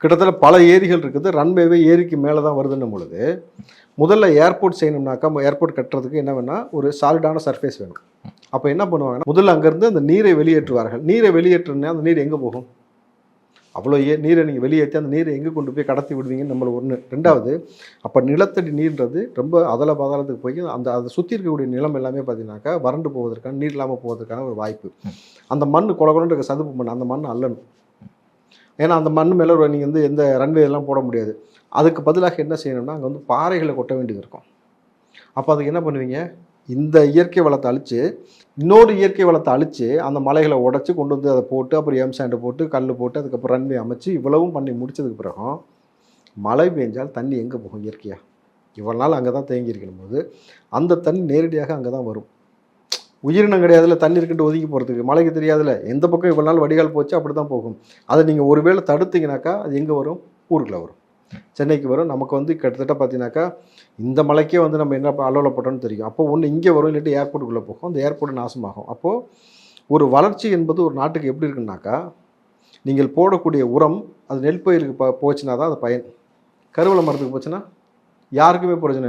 கிட்டத்தட்ட பல ஏரிகள் இருக்குது. ரன்வேவே ஏரிக்கு மேலே தான் வருதுன்னும் பொழுது, முதல்ல ஏர்போர்ட் செய்யணும்னாக்கா, ஏர்போர்ட் கட்டுறதுக்கு என்ன வேணா, ஒரு சாலிடான சர்ஃபேஸ் வேணும். அப்போ என்ன பண்ணுவாங்கன்னா, முதல்ல அங்கேருந்து அந்த நீரை வெளியேற்றுவார்கள். நீரை வெளியேற்றுனா அந்த நீர் எங்கே போகும்? அவ்வளோ நீரை நீங்கள் வெளியேற்றி அந்த நீரை எங்கே கொண்டு போய் கடத்தி விடுவீங்கன்னு நம்மள ஒன்று. ரெண்டாவது, அப்போ நிலத்தடி நீர்ன்றது ரொம்ப அதல பாதாளத்துக்கு போய் அதை சுற்றி இருக்கக்கூடிய நிலம் எல்லாமே பார்த்தீங்கன்னாக்கா வறண்டு போவதற்கான, நீர் இல்லாமல் போவதற்கான ஒரு வாய்ப்பு. அந்த மண் கொலகொலன்னு இருக்க சதுப்பு மண், அந்த மண் அல்லணும். ஏன்னா அந்த மண் மேலே நீங்கள் வந்து எந்த ரன்வே எல்லாம் போட முடியாது. அதுக்கு பதிலாக என்ன செய்யணும்னா, அங்கே வந்து பாறைகளை கொட்ட வேண்டியது இருக்கும். அப்போ அதுக்கு என்ன பண்ணுவீங்க, இந்த இயற்கை வளத்தை அழித்து இன்னொரு இயற்கை வளத்தை அழித்து அந்த மலைகளை உடச்சி கொண்டு வந்து அதை போட்டு, அப்புறம் எம்சாண்டை போட்டு, கல் போட்டு, அதுக்கப்புறம் ரன்வே அமைச்சு இவ்வளவும் பண்ணி முடித்ததுக்கு பிறகும் மழை பெஞ்சால் தண்ணி எங்கே போகும் இயற்கையாக? இவ்வளோ நாள் அங்கே தான் தேங்கி இருக்கணும் போது அந்த தண்ணி நேரடியாக அங்கே தான் வரும். உயிரினம் கிடையாதுல, தண்ணி இருக்குன்ட்டு ஒதுக்கி போகிறதுக்கு. மழைக்கு தெரியாதுல்ல, எந்த பக்கம் இவ்வளோ நாள் வடிகால் போச்சு அப்படி தான் போகும். அதை நீங்கள் ஒரு வேளை தடுத்தீங்கனாக்கா அது எங்கே வரும்? ஊருக்குள்ளே வரும், சென்னைக்கு வரும். நமக்கு வந்து கிட்டத்தட்ட பார்த்தீங்கன்னாக்கா இந்த மலைக்கே வந்து நம்ம என்ன அலுவலப்பட்டோன்னு தெரியும். அப்போ ஒன்று இங்கே வரும், இல்லாட்டி ஏர்போர்ட்டுக்குள்ளே போகும், அந்த ஏர்போர்ட் நாசமாகும். அப்போது ஒரு வளர்ச்சி என்பது ஒரு நாட்டுக்கு எப்படி இருக்குன்னாக்கா, நீங்கள் போடக்கூடிய உரம் அது நெல் பயிருக்கு போச்சுன்னா தான் அது பயன். கருவேல மரத்துக்கு போச்சுன்னா யாருக்குமே பிரயோஜனம் இல்லை.